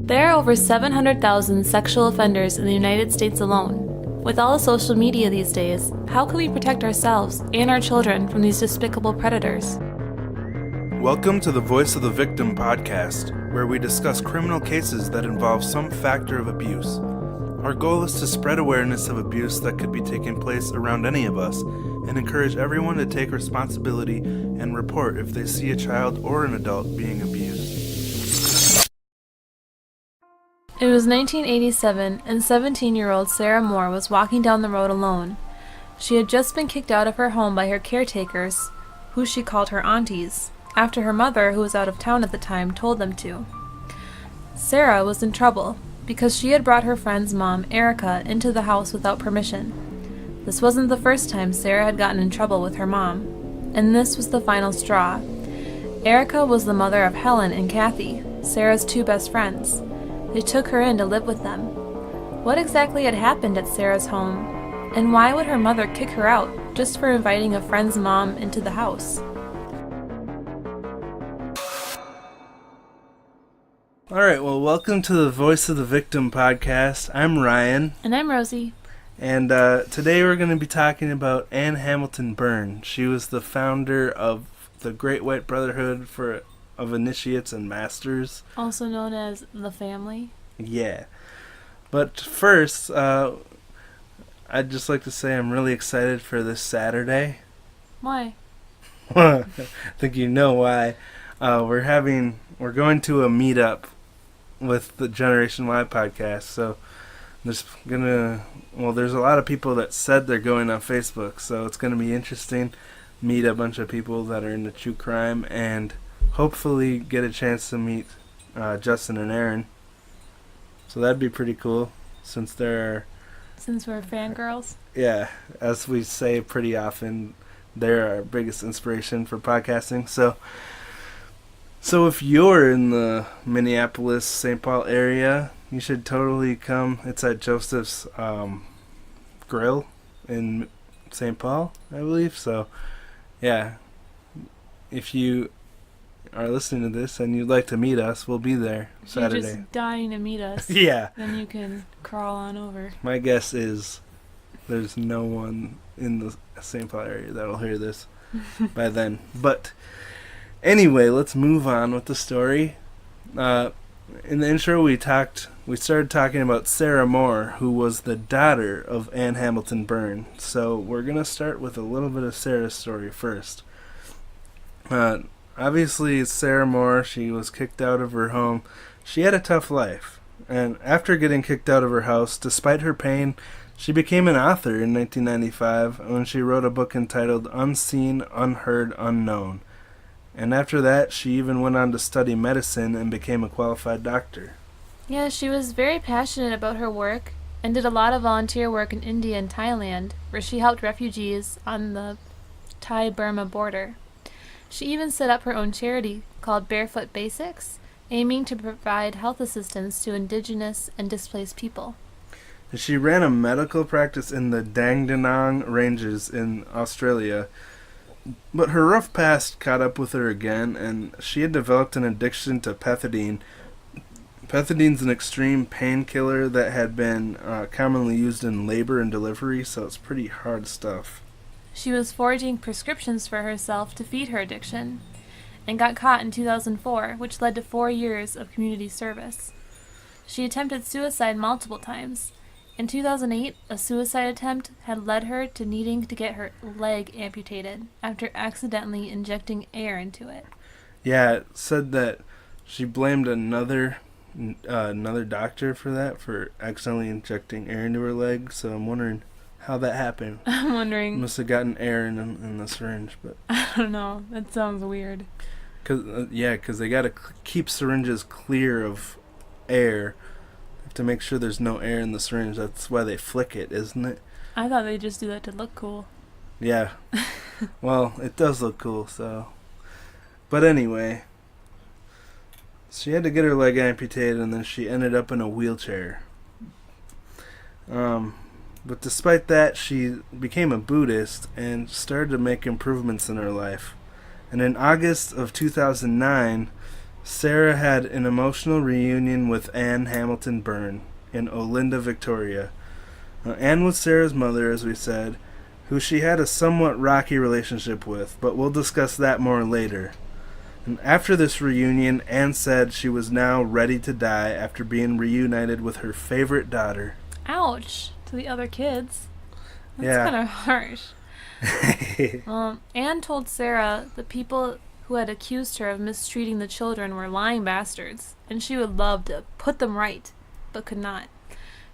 There are over 700,000 sexual offenders in the United States alone. With all the social media these days, how can we protect ourselves and our children from these despicable predators? Welcome to the Voice of the Victim podcast, where we discuss criminal cases that involve some factor of abuse. Our goal is to spread awareness of abuse that could be taking place around any of us and encourage everyone to take responsibility and report if they see a child or an adult being abused. It was 1987, and 17-year-old Sarah Moore was walking down the road alone. She had just been kicked out of her home by her caretakers, who she called her Aunties, after her mother, who was out of town at the time, told them to. Sarah was in trouble because she had brought her friend's mom, Erica, into the house without permission. This wasn't the first time Sarah had gotten in trouble with her mom, and this was the final straw. Erica was the mother of Helen and Kathy, Sarah's two best friends. They took her in to live with them. What exactly had happened at Sarah's home, and why would her mother kick her out just for inviting a friend's mom into the house? Alright, well, welcome to the Voice of the Victim podcast. I'm Ryan. And I'm Rosie. And today we're going to be talking about Anne Hamilton Byrne. She was the founder of the Great White Brotherhood of Initiates and Masters. Also known as the family. Yeah. But first, I'd just like to say I'm really excited for this Saturday. Why? I think you know why. We're going to a meetup with the Generation Y podcast. So there's a lot of people that said they're going on Facebook. So it's going to be interesting. Meet a bunch of people that are into true crime and hopefully get a chance to meet Justin and Aaron. So that'd be pretty cool since we're fangirls. Yeah, as we say pretty often, they're our biggest inspiration for podcasting. So if you're in the Minneapolis, St. Paul area, you should totally come. It's at Joseph's Grill in St. Paul, I believe. So yeah, if you are listening to this and you'd like to meet us, we'll be there Saturday. If you're just dying to meet us, yeah, then you can crawl on over. My guess is there's no one in the St. Paul area that'll hear this by then. But anyway, let's move on with the story. In the intro, we started talking about Sarah Moore, who was the daughter of Anne Hamilton Byrne. So we're gonna start with a little bit of Sarah's story first. Obviously, Sarah Moore, she was kicked out of her home. She had a tough life. And after getting kicked out of her house, despite her pain, she became an author in 1995 when she wrote a book entitled Unseen, Unheard, Unknown. And after that, she even went on to study medicine and became a qualified doctor. Yeah, she was very passionate about her work and did a lot of volunteer work in India and Thailand, where she helped refugees on the Thai-Burma border. She even set up her own charity called Barefoot Basics, aiming to provide health assistance to indigenous and displaced people. She ran a medical practice in the Dandenong Ranges in Australia, but her rough past caught up with her again, and she had developed an addiction to pethidine. Pethidine's an extreme painkiller that had been commonly used in labor and delivery, so it's pretty hard stuff. She was forging prescriptions for herself to feed her addiction, and got caught in 2004, which led to 4 years of community service. She attempted suicide multiple times. In 2008, a suicide attempt had led her to needing to get her leg amputated after accidentally injecting air into it. Yeah, it said that she blamed another doctor for that, for accidentally injecting air into her leg, so I'm wondering how that happened. I'm wondering. Must have gotten air in the syringe, but I don't know. That sounds weird. Because they got to keep syringes clear of air to make sure there's no air in the syringe. That's why they flick it, isn't it? I thought they just do that to look cool. Yeah. Well, it does look cool, so. But anyway, she had to get her leg amputated, and then she ended up in a wheelchair. But despite that, she became a Buddhist and started to make improvements in her life. And in August of 2009, Sarah had an emotional reunion with Anne Hamilton Byrne in Olinda, Victoria. Anne was Sarah's mother, as we said, who she had a somewhat rocky relationship with, but we'll discuss that more later. And after this reunion, Anne said she was now ready to die after being reunited with her favorite daughter. Ouch, to the other kids. That's Yeah. kind of harsh. Anne told Sarah the people who had accused her of mistreating the children were lying bastards, and she would love to put them right, but could not.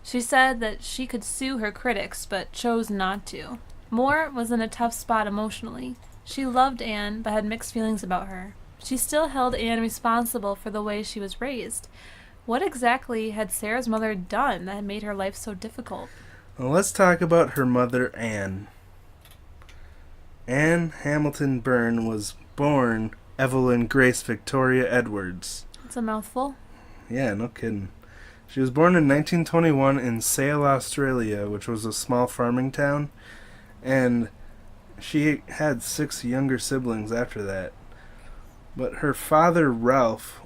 She said that she could sue her critics, but chose not to. Moore was in a tough spot emotionally. She loved Anne, but had mixed feelings about her. She still held Anne responsible for the way she was raised. What exactly had Sarah's mother done that had made her life so difficult? Well, let's talk about her mother, Anne. Anne Hamilton Byrne was born Evelyn Grace Victoria Edwards. It's a mouthful. Yeah, no kidding. She was born in 1921 in Sale, Australia, which was a small farming town, and she had 6 younger siblings after that. But her father, Ralph,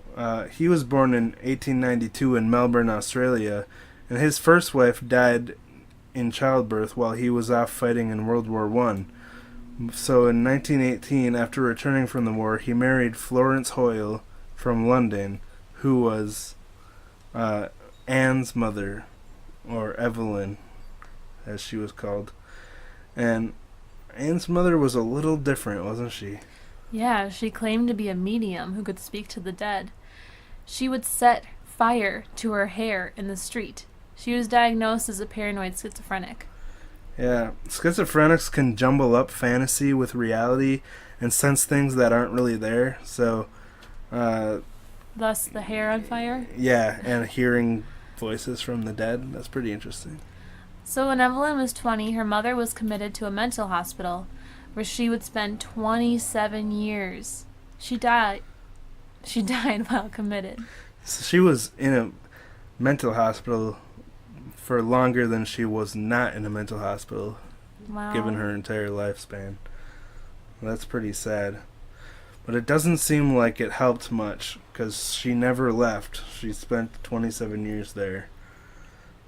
he was born in 1892 in Melbourne, Australia, and his first wife died in childbirth while he was off fighting in World War I. So in 1918, after returning from the war, he married Florence Hoyle from London, who was Anne's mother, or Evelyn, as she was called. And Anne's mother was a little different, wasn't she? Yeah, she claimed to be a medium who could speak to the dead. She would set fire to her hair in the street. She was diagnosed as a paranoid schizophrenic. Yeah, schizophrenics can jumble up fantasy with reality and sense things that aren't really there. So, Thus, the hair on fire? yeah, and hearing voices from the dead. That's pretty interesting. So when Evelyn was 20, her mother was committed to a mental hospital, where she would spend 27 years. She died while committed. So she was in a mental hospital for longer than she was not in a mental hospital, Wow. given her entire lifespan. That's pretty sad. But it doesn't seem like it helped much, because she never left. She spent 27 years there.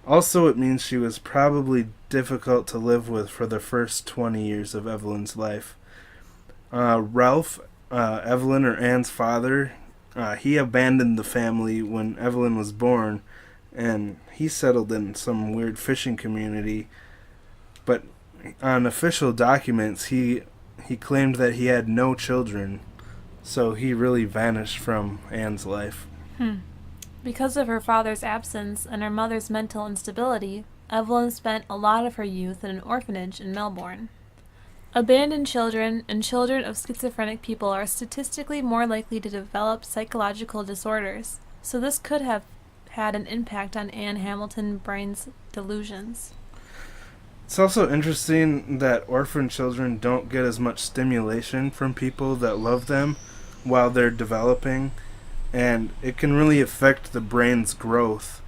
Also, it means she was probably difficult to live with for the first 20 years of Evelyn's life. Ralph, Evelyn or Anne's father, he abandoned the family when Evelyn was born, and he settled in some weird fishing community. But on official documents, he claimed that he had no children, so he really vanished from Anne's life. Because of her father's absence and her mother's mental instability, Evelyn spent a lot of her youth in an orphanage in Melbourne. Abandoned children and children of schizophrenic people are statistically more likely to develop psychological disorders, so this could have had an impact on Anne Hamilton Byrne's delusions. It's also interesting that orphan children don't get as much stimulation from people that love them while they're developing, and it can really affect the brain's growth.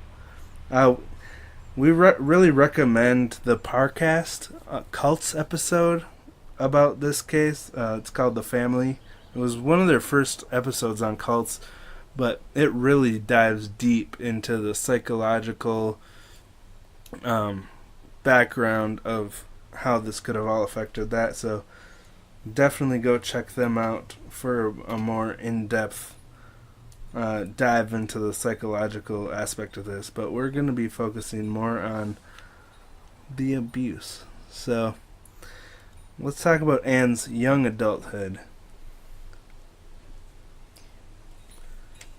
We really recommend the Parcast Cults episode about this case. It's called The Family. It was one of their first episodes on cults, but it really dives deep into the psychological background of how this could have all affected that. So definitely go check them out for a more in-depth dive into the psychological aspect of this. But we're going to be focusing more on the abuse. So let's talk about Anne's young adulthood.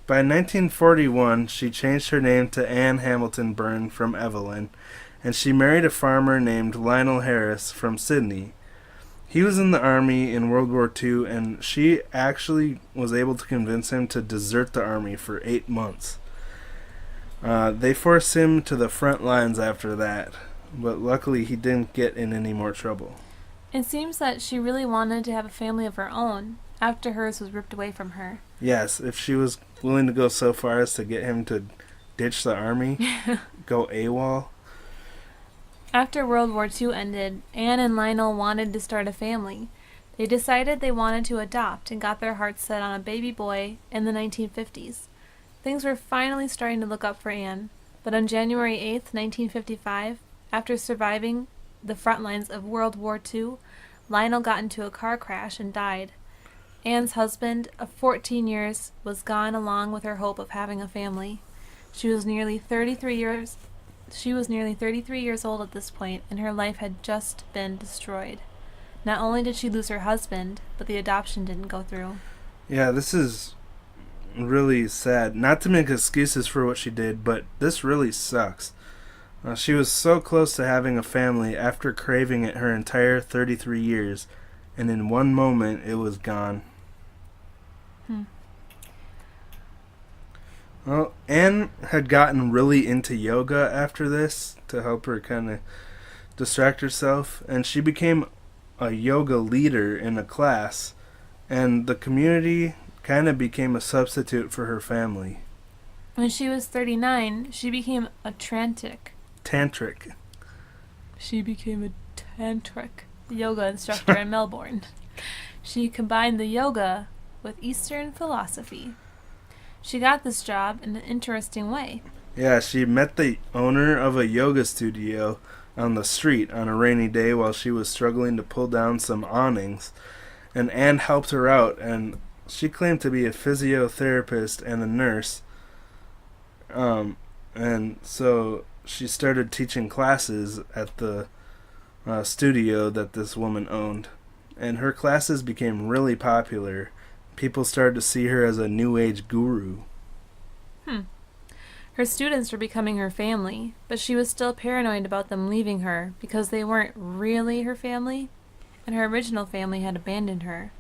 By 1941, she changed her name to Anne Hamilton Byrne from Evelyn, and she married a farmer named Lionel Harris from Sydney. He was in the army in World War II, and she actually was able to convince him to desert the army for 8 months. They forced him to the front lines after that, but luckily he didn't get in any more trouble. It seems that she really wanted to have a family of her own after hers was ripped away from her. Yes, if she was willing to go so far as to get him to ditch the army, go AWOL. After World War II ended, Anne and Lionel wanted to start a family. They decided they wanted to adopt and got their hearts set on a baby boy in the 1950s. Things were finally starting to look up for Anne, but on January 8th, 1955, after surviving the front lines of World War II, Lionel got into a car crash and died. Anne's husband of 14 years was gone along with her hope of having a family. She was nearly 33 years old at this point, and her life had just been destroyed. Not only did she lose her husband, but the adoption didn't go through. Yeah, this is really sad. Not to make excuses for what she did, but this really sucks. She was so close to having a family after craving it her entire 33 years, and in one moment it was gone. Well, Anne had gotten really into yoga after this to help her kind of distract herself, and she became a yoga leader in a class, and the community kind of became a substitute for her family. When she was 39, she became a tantric. She became a tantric yoga instructor in Melbourne. She combined the yoga with Eastern philosophy. She got this job in an interesting way. Yeah, she met the owner of a yoga studio on the street on a rainy day while she was struggling to pull down some awnings, and Anne helped her out, and she claimed to be a physiotherapist and a nurse, and so she started teaching classes at the studio that this woman owned, and her classes became really popular. People started to see her as a new age guru. Her students were becoming her family, but she was still paranoid about them leaving her because they weren't really her family, and her original family had abandoned her.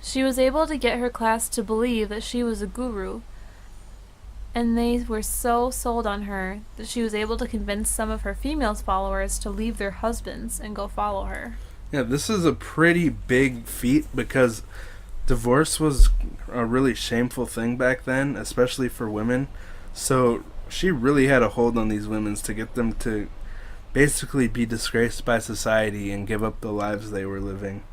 She was able to get her class to believe that she was a guru, and they were so sold on her that she was able to convince some of her female followers to leave their husbands and go follow her. Yeah, this is a pretty big feat because divorce was a really shameful thing back then, especially for women. So she really had a hold on these women to get them to basically be disgraced by society and give up the lives they were living.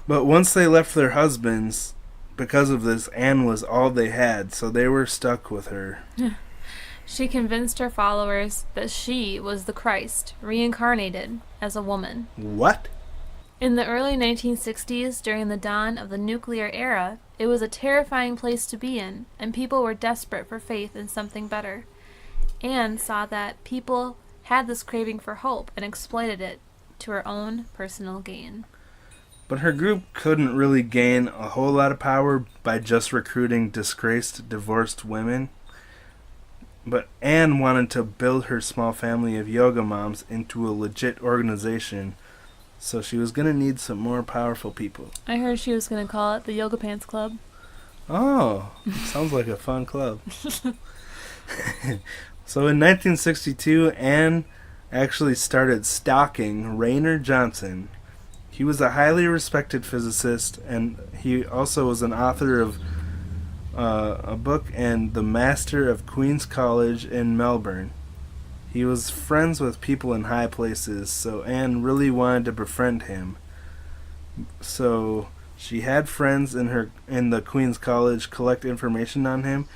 But once they left their husbands, because of this, Anne was all they had, so they were stuck with her. She convinced her followers that she was the Christ, reincarnated as a woman. What? In the early 1960s, during the dawn of the nuclear era, it was a terrifying place to be in, and people were desperate for faith in something better. Anne saw that people had this craving for hope and exploited it to her own personal gain. But her group couldn't really gain a whole lot of power by just recruiting disgraced, divorced women. But Anne wanted to build her small family of yoga moms into a legit organization, so she was going to need some more powerful people. I heard she was going to call it the Yoga Pants Club. Oh, sounds like a fun club. So in 1962, Anne actually started stalking Raynor Johnson. He was a highly respected physicist, and he also was an author of a book and the master of Queen's College in Melbourne. He was friends with people in high places, so Anne really wanted to befriend him. So she had friends in the Queen's College collect information on him,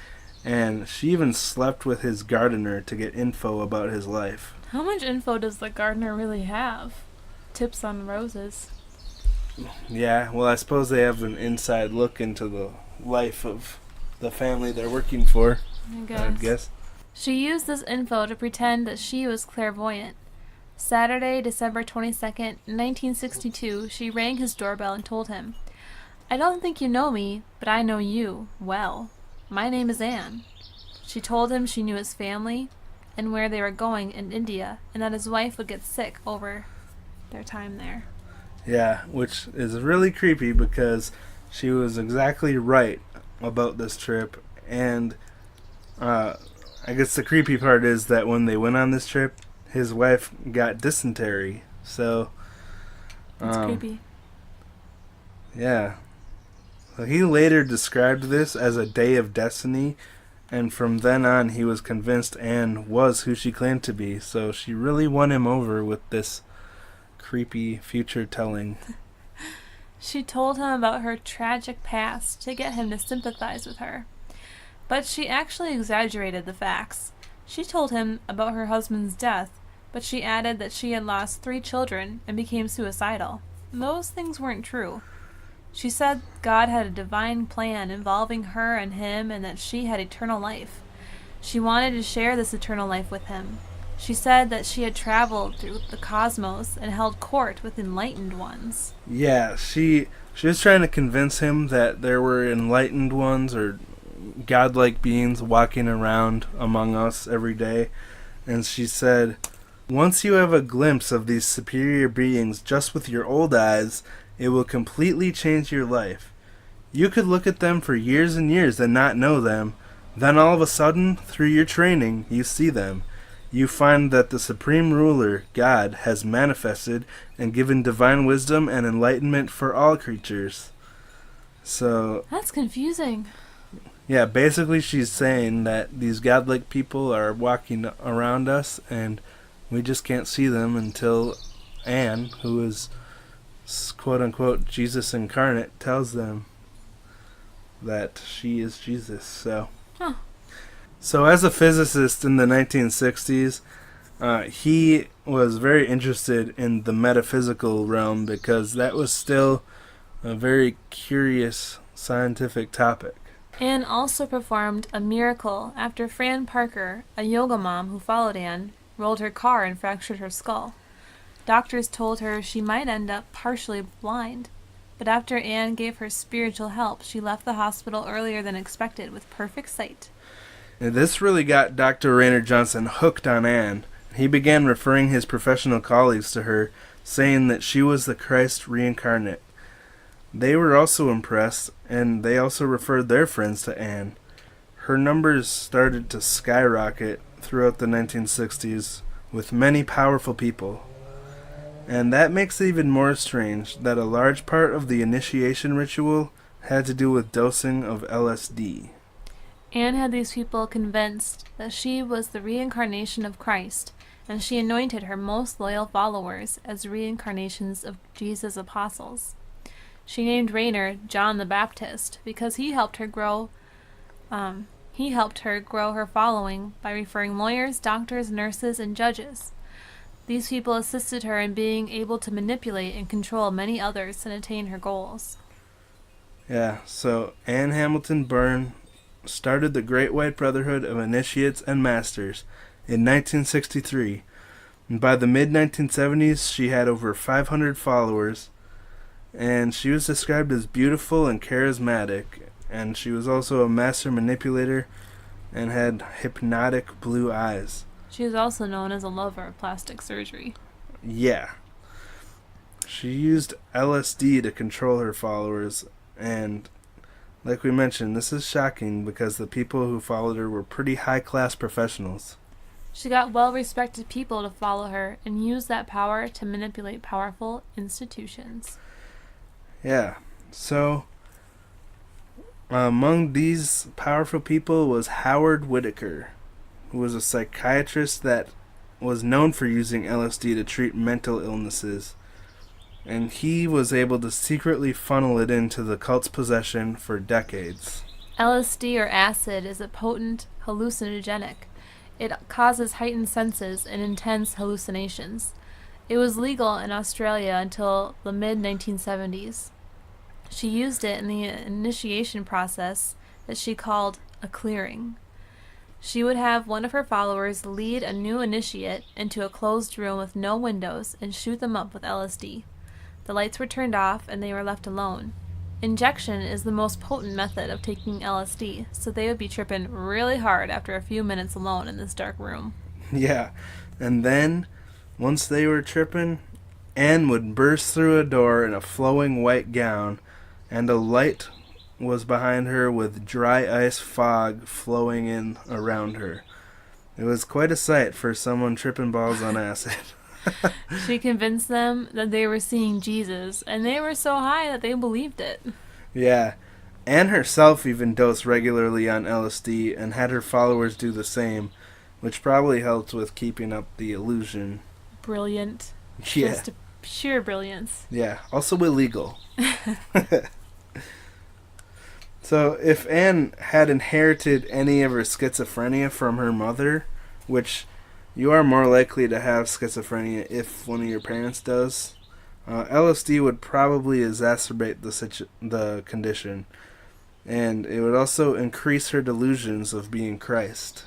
and she even slept with his gardener to get info about his life. How much info does the gardener really have? Tips on roses. Yeah, well, I suppose they have an inside look into the life of the family they're working for, I'd guess. She used this info to pretend that she was clairvoyant. Saturday, December 22nd, 1962, she rang his doorbell and told him, "I don't think you know me, but I know you well. My name is Anne." She told him she knew his family and where they were going in India, and that his wife would get sick over their time there. Yeah, which is really creepy because she was exactly right about this trip, and I guess the creepy part is that when they went on this trip, his wife got dysentery. So It's creepy. Yeah. So he later described this as a day of destiny, and from then on he was convinced Anne was who she claimed to be. So she really won him over with this creepy future telling. She told him about her tragic past to get him to sympathize with her. But she actually exaggerated the facts. She told him about her husband's death, but she added that she had lost 3 children and became suicidal. Those things weren't true. She said God had a divine plan involving her and him and that she had eternal life. She wanted to share this eternal life with him. She said that she had traveled through the cosmos and held court with enlightened ones. Yeah, she was trying to convince him that there were enlightened ones or godlike beings walking around among us every day. And she said, once you have a glimpse of these superior beings just with your old eyes, it will completely change your life. You could look at them for years and years and not know them. Then all of a sudden, through your training, you see them. You find that the supreme ruler, God, has manifested and given divine wisdom and enlightenment for all creatures. So That's confusing. yeah, basically she's saying that these godlike people are walking around us and we just can't see them until Anne, who is quote-unquote Jesus incarnate, tells them that she is Jesus. So as a physicist in the 1960s, he was very interested in the metaphysical realm because that was still a very curious scientific topic. Anne also performed a miracle after Fran Parker, a yoga mom who followed Anne, rolled her car and fractured her skull. Doctors told her she might end up partially blind, but after Anne gave her spiritual help, she left the hospital earlier than expected with perfect sight. And this really got Dr. Raynor Johnson hooked on Anne. He began referring his professional colleagues to her, saying that she was the Christ reincarnate. They were also impressed, and they also referred their friends to Anne. Her numbers started to skyrocket throughout the 1960s with many powerful people. And that makes it even more strange that a large part of the initiation ritual had to do with dosing of LSD. Anne had these people convinced that she was the reincarnation of Christ, and she anointed her most loyal followers as reincarnations of Jesus' apostles. She named Raynor John the Baptist because he helped her grow her following by referring lawyers, doctors, nurses, and judges. These people assisted her in being able to manipulate and control many others and attain her goals. Yeah, so Anne Hamilton Byrne started the Great White Brotherhood of Initiates and Masters in 1963, and by the mid-1970s she had over 500 followers, and she was described as beautiful and charismatic, and she was also a master manipulator and had hypnotic blue eyes. She is also known as a lover of plastic surgery. Yeah. She used LSD to control her followers, and like we mentioned, this is shocking because the people who followed her were pretty high-class professionals. She got well-respected people to follow her and used that power to manipulate powerful institutions. Yeah, so among these powerful people was Howard Whitaker, who was a psychiatrist that was known for using LSD to treat mental illnesses. And he was able to secretly funnel it into the cult's possession for decades. LSD or acid is a potent hallucinogenic. It causes heightened senses and intense hallucinations. It was legal in Australia until the mid-1970s. She used it in the initiation process that she called a clearing. She would have one of her followers lead a new initiate into a closed room with no windows and shoot them up with LSD. The lights were turned off and they were left alone. Injection is the most potent method of taking LSD, so they would be tripping really hard after a few minutes alone in this dark room. Yeah, and then, once they were tripping, Anne would burst through a door in a flowing white gown, and a light was behind her with dry ice fog flowing in around her. It was quite a sight for someone tripping balls on acid. She convinced them that they were seeing Jesus, and they were so high that they believed it. Yeah, Anne herself even dosed regularly on LSD and had her followers do the same, which probably helped with keeping up the illusion. Brilliant. Yeah. Just to Pure brilliance. Yeah, also illegal. So, if Anne had inherited any of her schizophrenia from her mother, which you are more likely to have schizophrenia if one of your parents does, LSD would probably exacerbate the condition, and it would also increase her delusions of being Christ.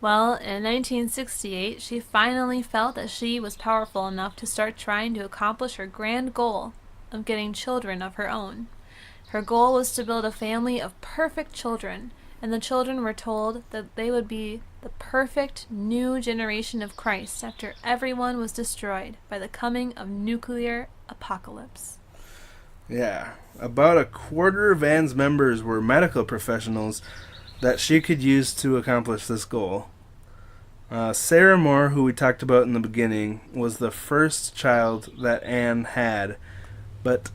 Well, in 1968, she finally felt that she was powerful enough to start trying to accomplish her grand goal of getting children of her own. Her goal was to build a family of perfect children, and the children were told that they would be the perfect new generation of Christ after everyone was destroyed by the coming of nuclear apocalypse. Yeah, about a quarter of Anne's members were medical professionals that she could use to accomplish this goal. Sarah Moore, who we talked about in the beginning, was the first child that Anne had, but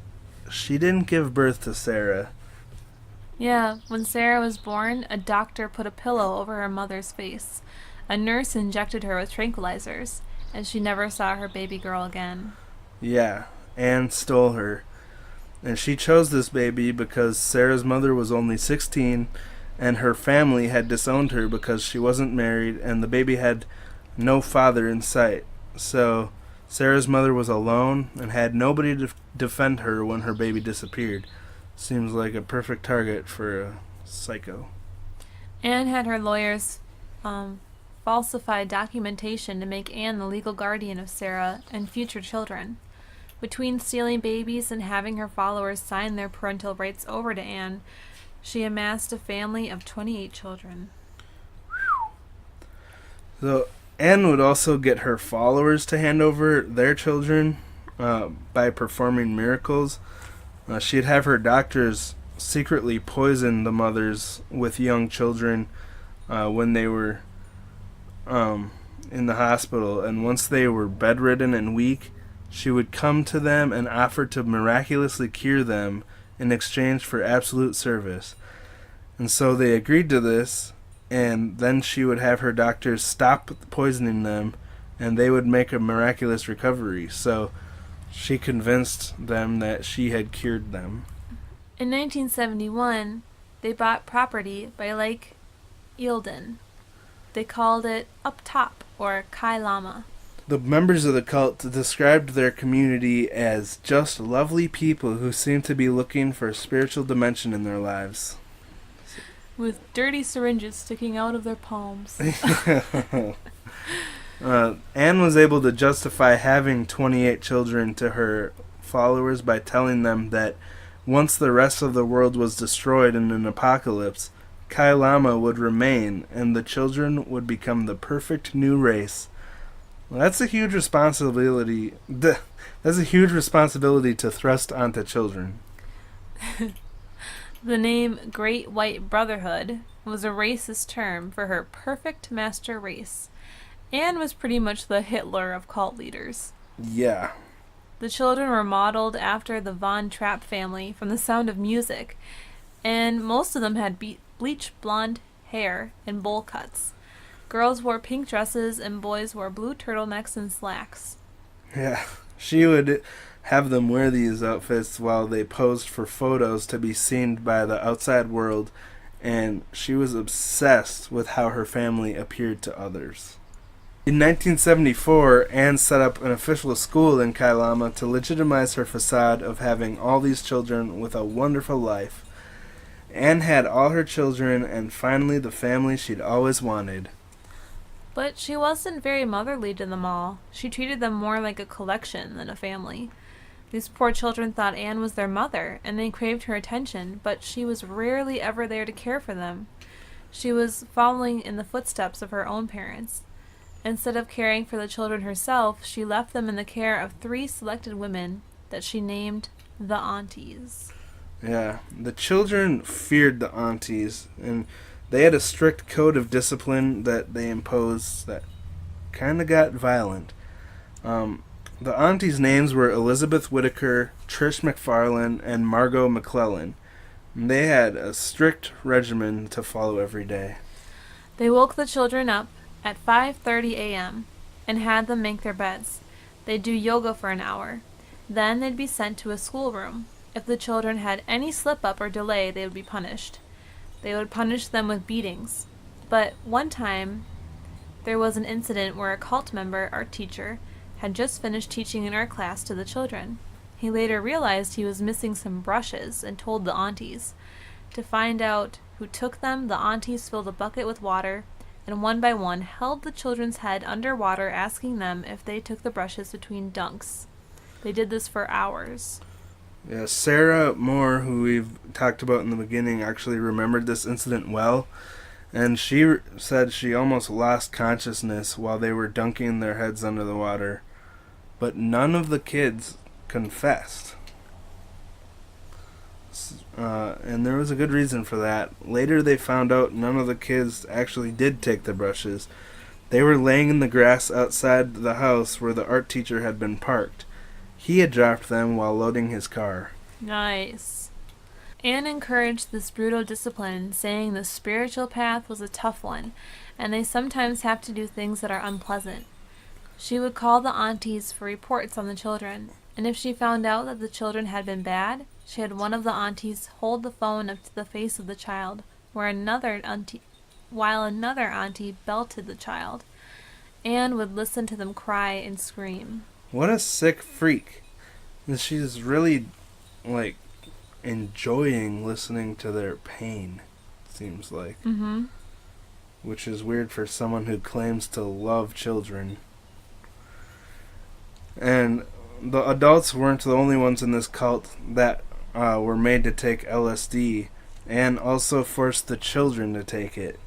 she didn't give birth to Sarah. Yeah, when Sarah was born, a doctor put a pillow over her mother's face. A nurse injected her with tranquilizers, and she never saw her baby girl again. Yeah, Anne stole her. And she chose this baby because Sarah's mother was only 16, and her family had disowned her because she wasn't married, and the baby had no father in sight. So Sarah's mother was alone and had nobody to defend her when her baby disappeared. Seems like a perfect target for a psycho. Anne had her lawyers falsify documentation to make Anne the legal guardian of Sarah and future children. Between stealing babies and having her followers sign their parental rights over to Anne, she amassed a family of 28 children. So Anne would also get her followers to hand over their children by performing miracles. She'd have her doctors secretly poison the mothers with young children when they were in the hospital, and once they were bedridden and weak, she would come to them and offer to miraculously cure them in exchange for absolute service. And so they agreed to this, and then she would have her doctors stop poisoning them, and they would make a miraculous recovery. So she convinced them that she had cured them. In 1971, they bought property by Lake Eildon. They called it Up Top, or Kai Lama. The members of the cult described their community as just lovely people who seemed to be looking for a spiritual dimension in their lives. With dirty syringes sticking out of their palms. Anne was able to justify having 28 children to her followers by telling them that once the rest of the world was destroyed in an apocalypse, Kai Lama would remain, and the children would become the perfect new race. Well, that's a huge responsibility. That's a huge responsibility to thrust onto children. The name Great White Brotherhood was a racist term for her perfect master race. Anne was pretty much the Hitler of cult leaders. Yeah. The children were modeled after the Von Trapp family from The Sound of Music, and most of them had bleach blonde hair and bowl cuts. Girls wore pink dresses and boys wore blue turtlenecks and slacks. Yeah. She would have them wear these outfits while they posed for photos to be seen by the outside world, and she was obsessed with how her family appeared to others. In 1974, Anne set up an official school in Kai Lama to legitimize her facade of having all these children with a wonderful life. Anne had all her children and finally the family she'd always wanted. But she wasn't very motherly to them all. She treated them more like a collection than a family. These poor children thought Anne was their mother, and they craved her attention, but she was rarely ever there to care for them. She was following in the footsteps of her own parents. Instead of caring for the children herself, she left them in the care of 3 selected women that she named the Aunties. Yeah, the children feared the Aunties, and they had a strict code of discipline that they imposed that kind of got violent. The Aunties' names were Elizabeth Whitaker, Trish McFarlane, and Margot McClellan. And they had a strict regimen to follow every day. They woke the children up at 5:30 a.m. and had them make their beds. They'd do yoga for an hour. Then they'd be sent to a schoolroom. If the children had any slip-up or delay, they would be punished. They would punish them with beatings. But one time, there was an incident where a cult member, our teacher, had just finished teaching in our class to the children. He later realized he was missing some brushes and told the aunties. To find out who took them, the aunties filled a bucket with water and one by one held the children's head under water, asking them if they took the brushes between dunks. They did this for hours. Yeah, Sarah Moore, who we've talked about in the beginning, actually remembered this incident well, and she said she almost lost consciousness while they were dunking their heads under the water. But none of the kids confessed. And there was a good reason for that. Later they found out none of the kids actually did take the brushes. They were laying in the grass outside the house where the art teacher had been parked. He had dropped them while loading his car. Nice. Anne encouraged this brutal discipline, saying the spiritual path was a tough one, and they sometimes have to do things that are unpleasant. She would call the aunties for reports on the children, and if she found out that the children had been bad, she had one of the aunties hold the phone up to the face of the child, while another auntie belted the child. Anne would listen to them cry and scream. What a sick freak. And she's really, enjoying listening to their pain, seems like. Mm-hmm. Which is weird for someone who claims to love children. And the adults weren't the only ones in this cult that were made to take LSD, and also forced the children to take it.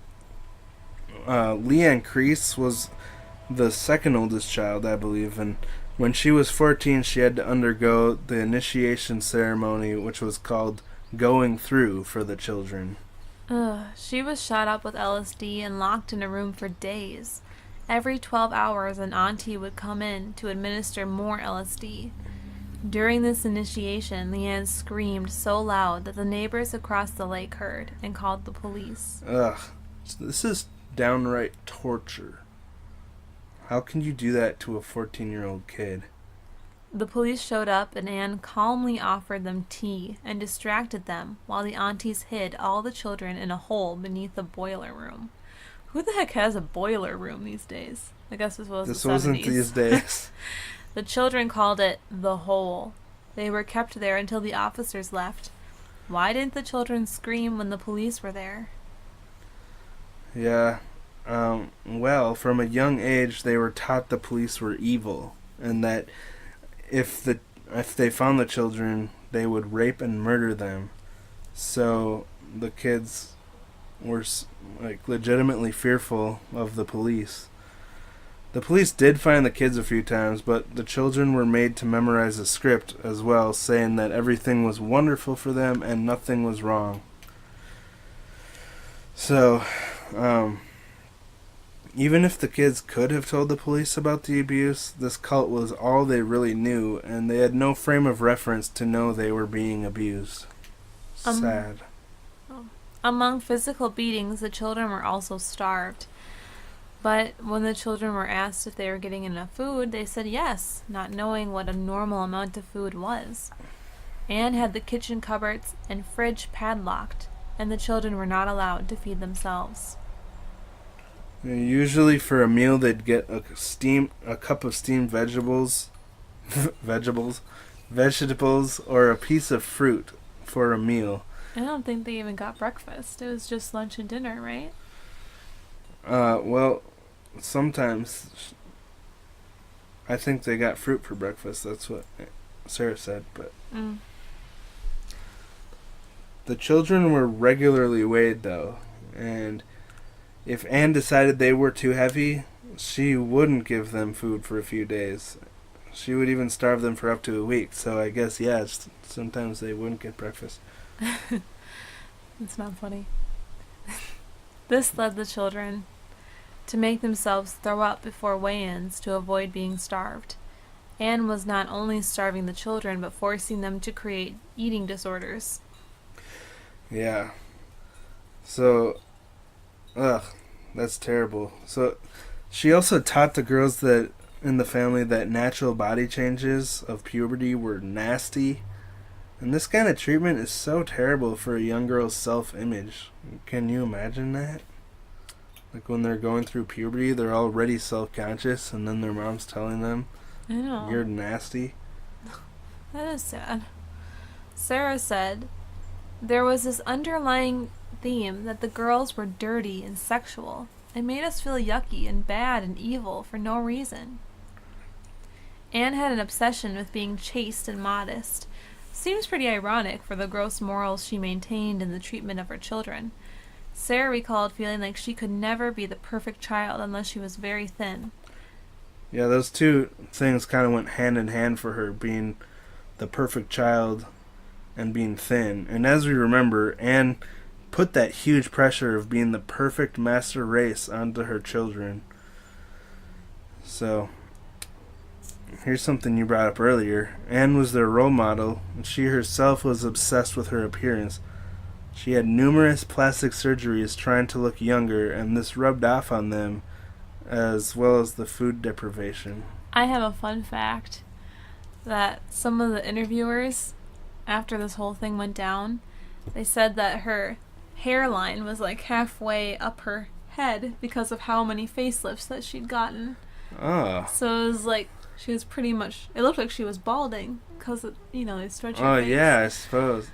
Leanne Crease was the second oldest child, I believe, and when she was 14, she had to undergo the initiation ceremony, which was called going through for the children. She was shot up with LSD and locked in a room for days. Every 12 hours, an auntie would come in to administer more LSD. During this initiation, Leanne screamed so loud that the neighbors across the lake heard and called the police. Ugh, this is downright torture. How can you do that to a 14-year-old kid? The police showed up and Anne calmly offered them tea and distracted them while the aunties hid all the children in a hole beneath the boiler room. Who the heck has a boiler room these days? I guess this was the 70s. This wasn't these days. The children called it the hole. They were kept there until the officers left. Why didn't the children scream when the police were there? Yeah. Well, from a young age, they were taught the police were evil, and that if they found the children, they would rape and murder them. So the kids were legitimately fearful of the police. The police did find the kids a few times, but the children were made to memorize a script as well, saying that everything was wonderful for them and nothing was wrong. So, even if the kids could have told the police about the abuse, this cult was all they really knew, and they had no frame of reference to know they were being abused. Sad. Among physical beatings, the children were also starved. But when the children were asked if they were getting enough food, they said yes, not knowing what a normal amount of food was. Anne had the kitchen cupboards and fridge padlocked, and the children were not allowed to feed themselves. Usually for a meal they'd get a cup of steamed vegetables, or a piece of fruit for a meal. I don't think they even got breakfast. It was just lunch and dinner, right? Well, sometimes I think they got fruit for breakfast. That's what Sarah said, but the children were regularly weighed, though, and if Anne decided they were too heavy, she wouldn't give them food for a few days. She would even starve them for up to a week. So I guess, sometimes they wouldn't get breakfast. It's not funny. This led the children to make themselves throw up before weigh-ins to avoid being starved. Anne was not only starving the children, but forcing them to create eating disorders. Yeah. So, that's terrible. So, she also taught the girls that in the family that natural body changes of puberty were nasty. And this kind of treatment is so terrible for a young girl's self-image. Can you imagine that? Like when they're going through puberty, they're already self-conscious, and then their mom's telling them, I know. "You're nasty." That is sad. Sarah said, there was this underlying theme that the girls were dirty and sexual. It made us feel yucky and bad and evil for no reason. Anne had an obsession with being chaste and modest. Seems pretty ironic for the gross morals she maintained in the treatment of her children. Sarah recalled feeling like she could never be the perfect child unless she was very thin. Yeah, those two things kind of went hand in hand for her, being the perfect child and being thin. And as we remember, Anne put that huge pressure of being the perfect master race onto her children. So, here's something you brought up earlier. Anne was their role model, and she herself was obsessed with her appearance. She had numerous plastic surgeries trying to look younger, and this rubbed off on them, as well as the food deprivation. I have a fun fact that some of the interviewers, after this whole thing went down, they said that her hairline was like halfway up her head because of how many facelifts that she'd gotten. Oh. So it was like she was pretty much, it looked like she was balding because, they stretch your Oh, face. yeah, I suppose.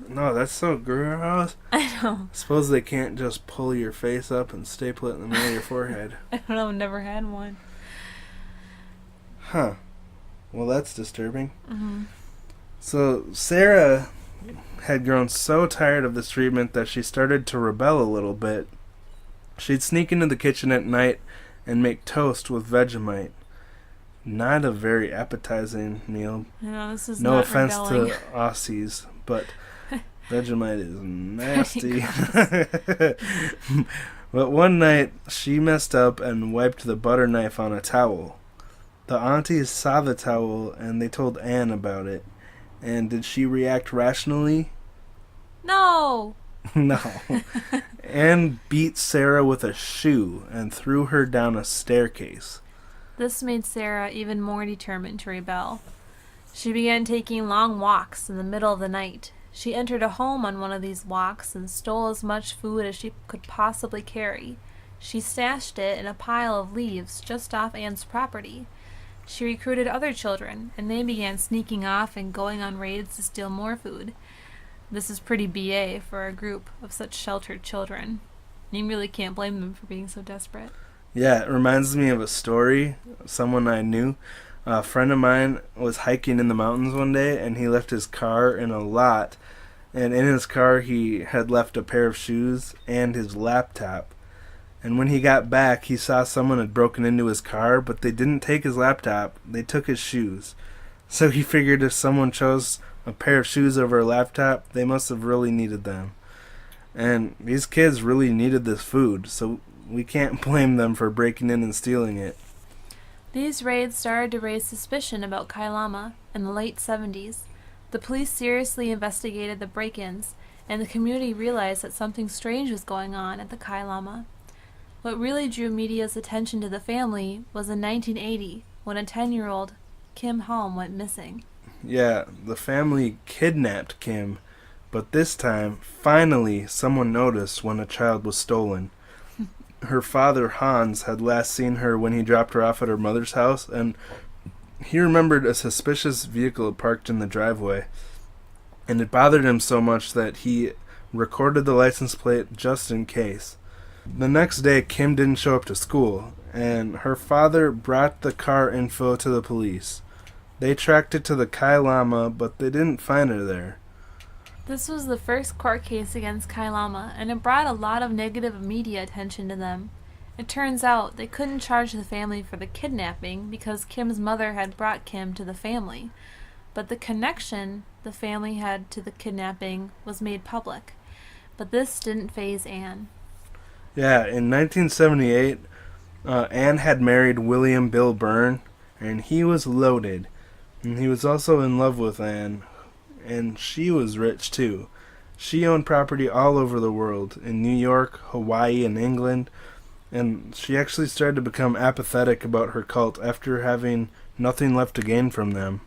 No, that's so gross. I know. Suppose they can't just pull your face up and staple it in the middle of your forehead. I don't know, never had one. Huh. Well, that's disturbing. Mm-hmm. So, Sarah had grown so tired of this treatment that she started to rebel a little bit. She'd sneak into the kitchen at night and make toast with Vegemite. Not a very appetizing meal. No, this is No not offense rebelling. to Aussies, but Vegemite is nasty. But one night, she messed up and wiped the butter knife on a towel. The aunties saw the towel and they told Anne about it. And did she react rationally? No! No. Anne beat Sarah with a shoe and threw her down a staircase. This made Sarah even more determined to rebel. She began taking long walks in the middle of the night. She entered a home on one of these walks and stole as much food as she could possibly carry. She stashed it in a pile of leaves just off Anne's property. She recruited other children, and they began sneaking off and going on raids to steal more food. This is pretty BA for a group of such sheltered children. You really can't blame them for being so desperate. Yeah, it reminds me of a story. Someone I knew. A friend of mine was hiking in the mountains one day, and he left his car in a lot. And in his car, he had left a pair of shoes and his laptop. And when he got back, he saw someone had broken into his car, but they didn't take his laptop. They took his shoes. So he figured if someone chose a pair of shoes over a laptop, they must have really needed them. And these kids really needed this food, so we can't blame them for breaking in and stealing it. These raids started to raise suspicion about Kailama in the late 70s. The police seriously investigated the break-ins, and the community realized that something strange was going on at the Kailama. What really drew media's attention to the family was in 1980, when a 10-year-old, Kim Halm, went missing. Yeah, the family kidnapped Kim, but this time, finally, someone noticed when a child was stolen. Her father, Hans, had last seen her when he dropped her off at her mother's house, and he remembered a suspicious vehicle parked in the driveway. And it bothered him so much that he recorded the license plate just in case. The next day, Kim didn't show up to school, and her father brought the car info to the police. They tracked it to the Kailama, but they didn't find her there. This was the first court case against Kailama, and it brought a lot of negative media attention to them. It turns out they couldn't charge the family for the kidnapping because Kim's mother had brought Kim to the family. But the connection the family had to the kidnapping was made public. But this didn't faze Anne. Yeah, in 1978, Anne had married William Bill Byrne, and he was loaded. And he was also in love with Anne, and she was rich too. She owned property all over the world, in New York, Hawaii, and England. And she actually started to become apathetic about her cult after having nothing left to gain from them.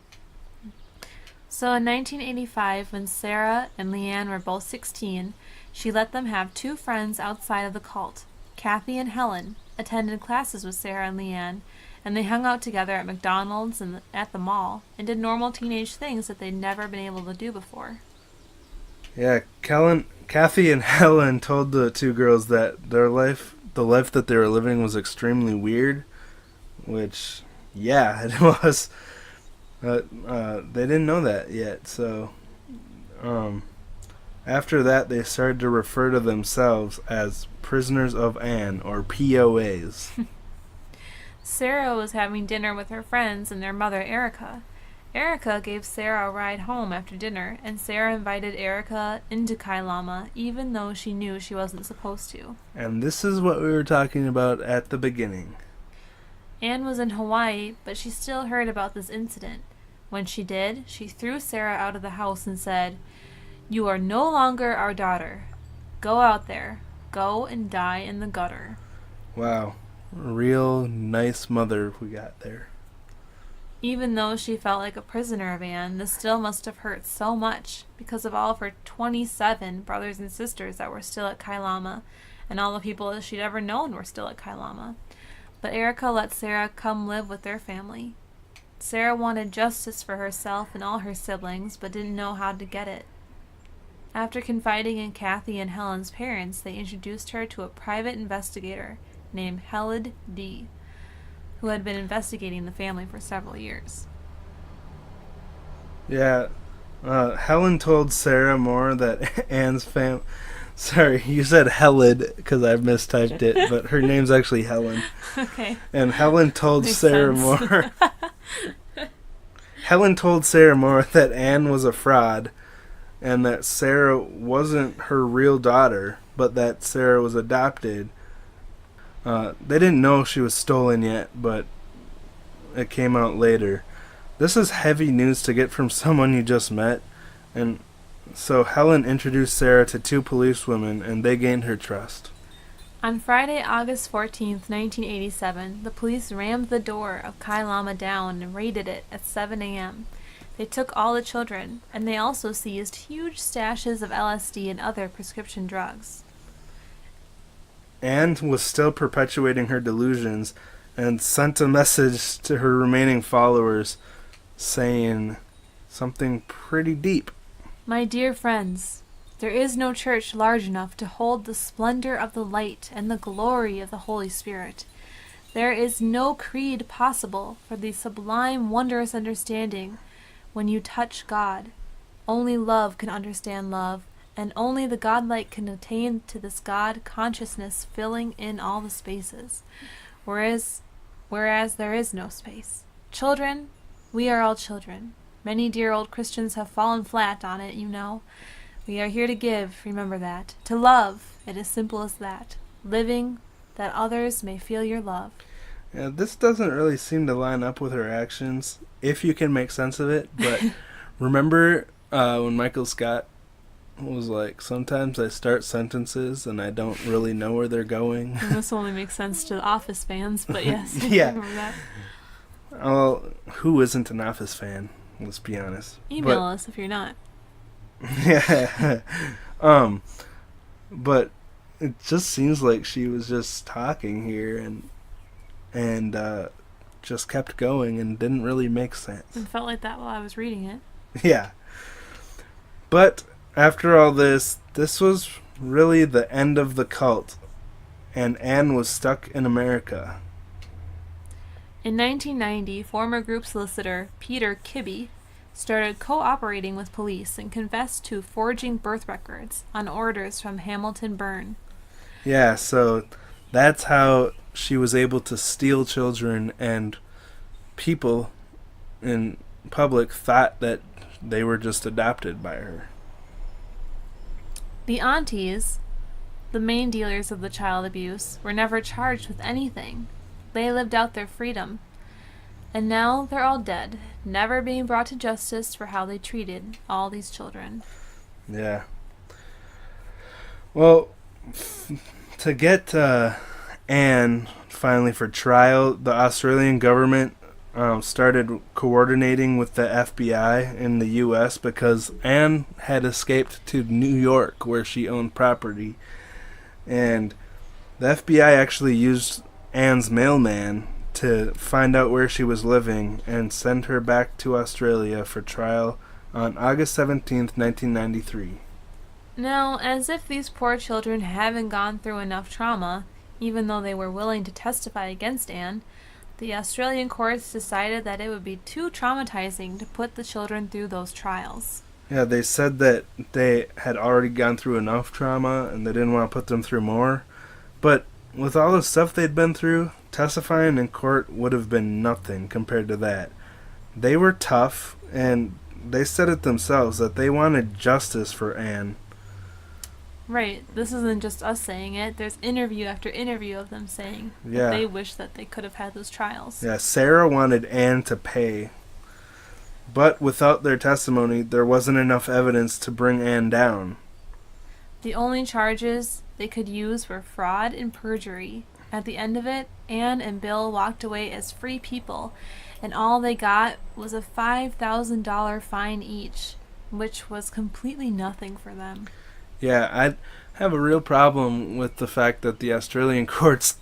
So in 1985, when Sarah and Leanne were both 16, she let them have two friends outside of the cult. Kathy and Helen attended classes with Sarah and Leanne, and they hung out together at McDonald's and at the mall, and did normal teenage things that they'd never been able to do before. Yeah, Kathy and Helen told the two girls that the life that they were living was extremely weird, which, yeah, it was. They didn't know that yet, so after that they started to refer to themselves as Prisoners of Anne, or POAs. Sarah was having dinner with her friends and their mother, Erica. Erica gave Sarah a ride home after dinner, and Sarah invited Erica into Kailama, even though she knew she wasn't supposed to. And this is what we were talking about at the beginning. Anne was in Hawaii, but she still heard about this incident. When she did, she threw Sarah out of the house and said, "You are no longer our daughter. Go out there. Go and die in the gutter." Wow. Real nice mother we got there. Even though she felt like a prisoner of Anne, this still must have hurt so much because of all of her 27 brothers and sisters that were still at Kailama, and all the people that she'd ever known were still at Kailama. But Erica let Sarah come live with their family. Sarah wanted justice for herself and all her siblings, but didn't know how to get it. After confiding in Kathy and Helen's parents, they introduced her to a private investigator named Helen D., who had been investigating the family for several years. Yeah, Helen told Sarah Moore that Anne's fam... Sorry, you said Helen because I mistyped it, but her name's actually Helen. Okay. And Helen told Makes Sarah sense. Moore... Helen told Sarah Moore that Anne was a fraud, and that Sarah wasn't her real daughter, but that Sarah was adopted. They didn't know she was stolen yet, but it came out later. This is heavy news to get from someone you just met, and so Helen introduced Sarah to two policewomen, and they gained her trust. On Friday, August 14th, 1987, the police rammed the door of Kailama down and raided it at 7 a.m. They took all the children, and they also seized huge stashes of LSD and other prescription drugs. Anne was still perpetuating her delusions and sent a message to her remaining followers saying something pretty deep. "My dear friends, there is no church large enough to hold the splendor of the light and the glory of the Holy Spirit. There is no creed possible for the sublime, wondrous understanding when you touch God. Only love can understand love, and only the godlike can attain to this God consciousness filling in all the spaces, whereas there is no space. Children, we are all children. Many dear old Christians have fallen flat on it, you know. We are here to give, remember that. To love, it is simple as that. Living, that others may feel your love." Yeah, this doesn't really seem to line up with her actions, if you can make sense of it, but remember when Michael Scott was like, "Sometimes I start sentences and I don't really know where they're going." And this only makes sense to Office fans, but yes. Yeah. I remember that. Well, who isn't an Office fan? Let's be honest. Email us if you're not. Yeah. But it just seems like she was just talking here and just kept going and didn't really make sense. It felt like that while I was reading it. Yeah. But after all this was really the end of the cult, and Anne was stuck in America. In 1990, former group solicitor Peter Kibbe started cooperating with police and confessed to forging birth records on orders from Hamilton Byrne. Yeah, so that's how she was able to steal children, and people in public thought that they were just adopted by her. The Aunties, the main dealers of the child abuse, were never charged with anything. They lived out their freedom. And now they're all dead, never being brought to justice for how they treated all these children. Yeah. Well, to get Anne finally for trial, the Australian government started coordinating with the FBI in the U.S. because Anne had escaped to New York where she owned property. And the FBI actually used Anne's mailman to find out where she was living and send her back to Australia for trial on August 17th, 1993. Now, as if these poor children haven't gone through enough trauma, even though they were willing to testify against Anne, the Australian courts decided that it would be too traumatizing to put the children through those trials. Yeah, they said that they had already gone through enough trauma and they didn't want to put them through more. But with all the stuff they'd been through, testifying in court would have been nothing compared to that. They were tough, and they said it themselves that they wanted justice for Anne. Right. This isn't just us saying it. There's interview after interview of them saying that they wish that they could have had those trials. Yeah, Sarah wanted Anne to pay. But without their testimony, there wasn't enough evidence to bring Anne down. The only charges they could use were fraud and perjury. At the end of it, Anne and Bill walked away as free people, and all they got was a $5,000 fine each, which was completely nothing for them. Yeah, I have a real problem with the fact that the Australian courts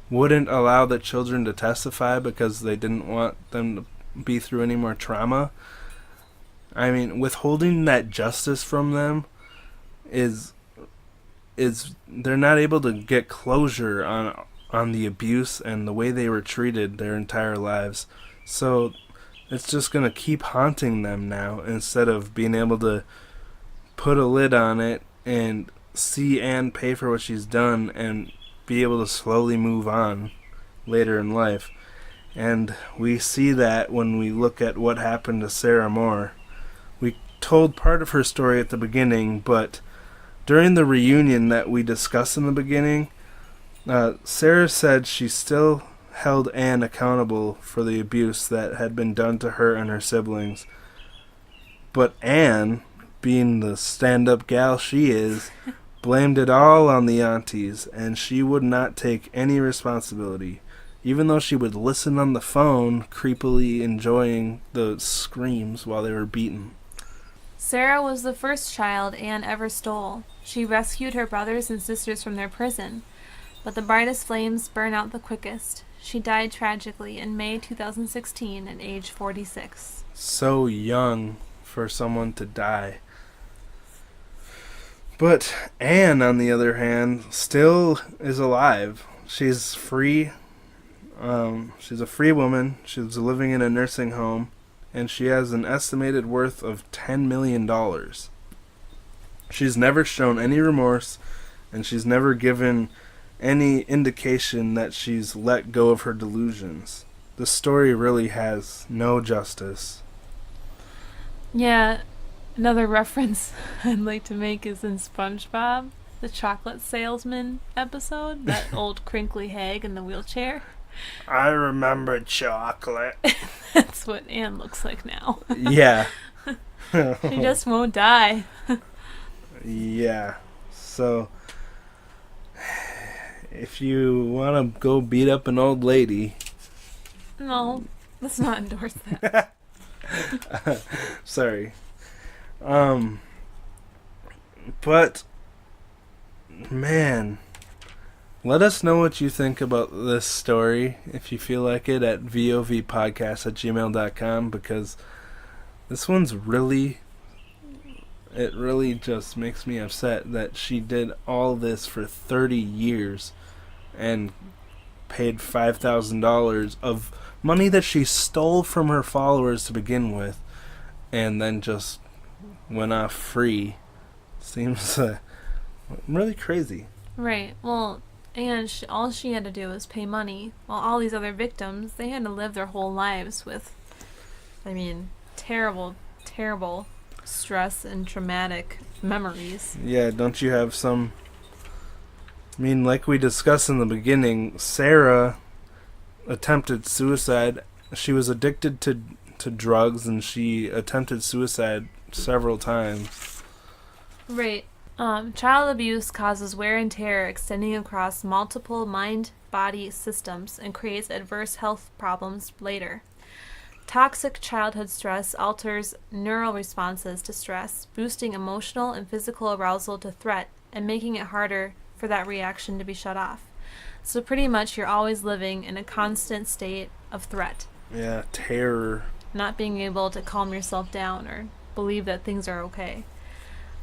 wouldn't allow the children to testify because they didn't want them to be through any more trauma. I mean, withholding that justice from them is they're not able to get closure on the abuse and the way they were treated their entire lives. So it's just going to keep haunting them now instead of being able to put a lid on it and see Anne pay for what she's done and be able to slowly move on later in life. And we see that when we look at what happened to Sarah Moore. We told part of her story at the beginning, but during the reunion that we discussed in the beginning, Sarah said she still held Anne accountable for the abuse that had been done to her and her siblings. But Anne, being the stand-up gal she is, blamed it all on the Aunties, and she would not take any responsibility, even though she would listen on the phone, creepily enjoying the screams while they were beaten. Sarah was the first child Anne ever stole. She rescued her brothers and sisters from their prison, but the brightest flames burn out the quickest. She died tragically in May 2016 at age 46. So young for someone to die. But Anne, on the other hand, still is alive. She's free. She's a free woman. She's living in a nursing home, and she has an estimated worth of $10 million. She's never shown any remorse, and she's never given any indication that she's let go of her delusions. The story really has no justice. Yeah, another reference I'd like to make is in SpongeBob, the chocolate salesman episode, that old crinkly hag in the wheelchair. I remember chocolate. That's what Anne looks like now. Yeah. She just won't die. Yeah. So, if you want to go beat up an old lady... No, let's not endorse that. Sorry. But, man, let us know what you think about this story, if you feel like it, at vovpodcast@gmail.com, because this one's really, it really just makes me upset that she did all this for 30 years and paid $5,000 of money that she stole from her followers to begin with, and then just went off free. Seems really crazy. Right. Well, and all she had to do was pay money, while all these other victims, they had to live their whole lives with, terrible, terrible stress and traumatic memories. Yeah, don't you have some... like we discussed in the beginning, Sarah attempted suicide. She was addicted to drugs, and she attempted suicide several times. Right. Child abuse causes wear and tear extending across multiple mind-body systems and creates adverse health problems later. Toxic childhood stress alters neural responses to stress, boosting emotional and physical arousal to threat and making it harder for that reaction to be shut off. So pretty much you're always living in a constant state of threat. Yeah, terror. Not being able to calm yourself down or believe that things are okay.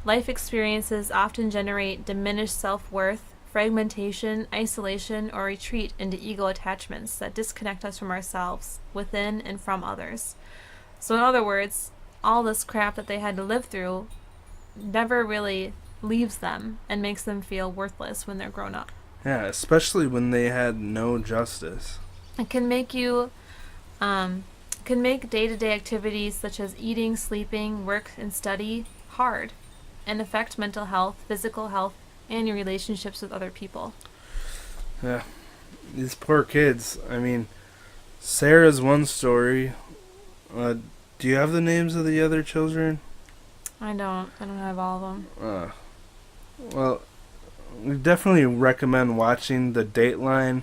Life experiences often generate diminished self-worth, fragmentation, isolation, or retreat into ego attachments that disconnect us from ourselves, within and from others. So in other words, all this crap that they had to live through never really leaves them and makes them feel worthless when they're grown up. Yeah, especially when they had no justice. It can make you, can make day-to-day activities such as eating, sleeping, work, and study hard and affect mental health, physical health, and your relationships with other people. Yeah, these poor kids. I mean, Sarah's one story. Do you have the names of the other children? I don't have all of them. Well, we definitely recommend watching the Dateline.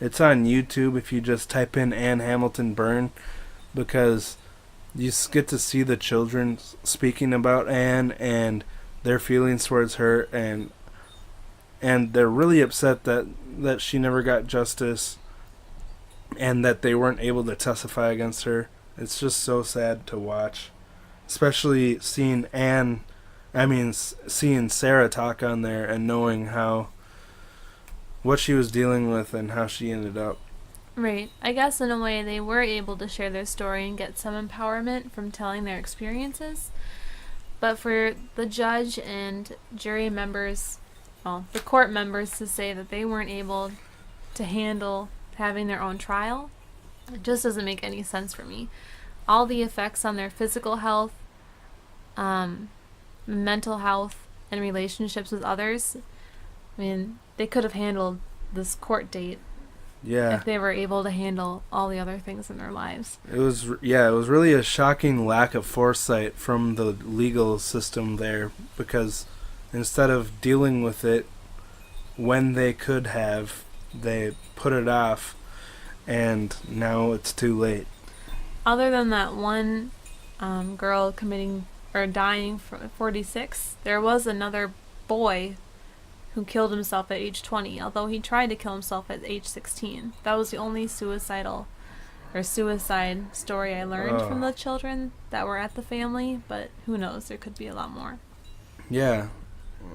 It's on YouTube if you just type in Anne Hamilton Byrne, because you get to see the children speaking about Anne and their feelings towards her, and they're really upset that she never got justice and that they weren't able to testify against her. It's just so sad to watch, especially seeing seeing Sarah talk on there and knowing what she was dealing with and how she ended up. Right. I guess in a way they were able to share their story and get some empowerment from telling their experiences. But for the judge and jury members, the court members, to say that they weren't able to handle having their own trial, it just doesn't make any sense for me. All the effects on their physical health, mental health, and relationships with others, I mean, they could have handled this court date if they were able to handle all the other things in their lives. It was really a shocking lack of foresight from the legal system there, because instead of dealing with it when they could have, they put it off, and now it's too late. Other than that one girl dying from 46, there was another boy who killed himself at age 20, although he tried to kill himself at age 16. That was the only suicide story I learned from the children that were at the family, but who knows, there could be a lot more. Yeah.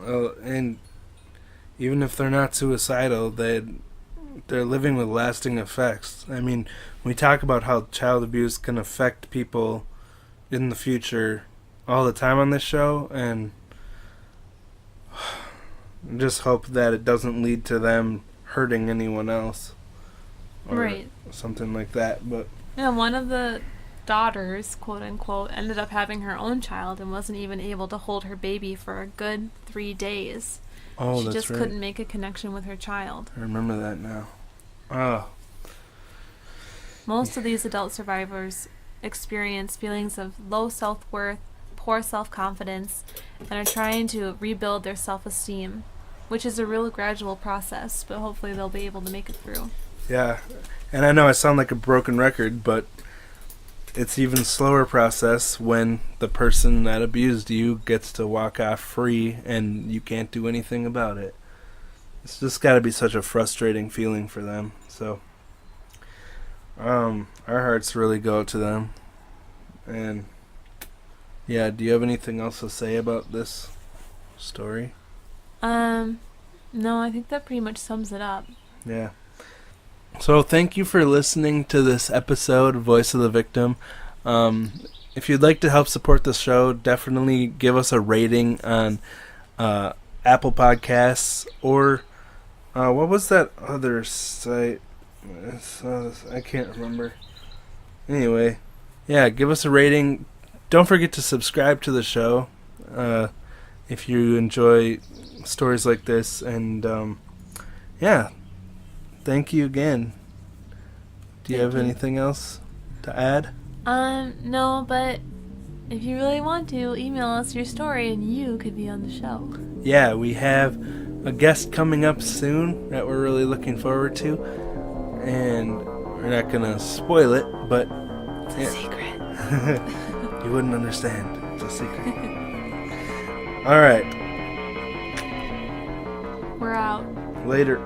And even if they're not suicidal, they're living with lasting effects. I mean, we talk about how child abuse can affect people in the future all the time on this show, and just hope that it doesn't lead to them hurting anyone else. Or right. Something like that. But yeah, one of the daughters, quote unquote, ended up having her own child and wasn't even able to hold her baby for a good 3 days. Oh, she just couldn't make a connection with her child. I remember that now. Oh. Most of these adult survivors experience feelings of low self-worth, poor self-confidence, and are trying to rebuild their self-esteem, which is a real gradual process, but hopefully they'll be able to make it through. Yeah, and I know I sound like a broken record, but it's even slower process when the person that abused you gets to walk off free and you can't do anything about it. It's just got to be such a frustrating feeling for them. So, our hearts really go to them. And yeah, do you have anything else to say about this story? No, I think that pretty much sums it up. Yeah. So thank you for listening to this episode of Voice of the Victim. If you'd like to help support the show, definitely give us a rating on Apple Podcasts, or what was that other site? I can't remember. Anyway, yeah, give us a rating. Don't forget to subscribe to the show if you enjoy stories like this. And yeah, thank you again. Do you have anything else to add? No, but If you really want to, email us your story and you could be on the show. Yeah, we have a guest coming up soon that we're really looking forward to. And we're not going to spoil it, but... It's a secret. You wouldn't understand. It's a secret. All right. We're out. Later.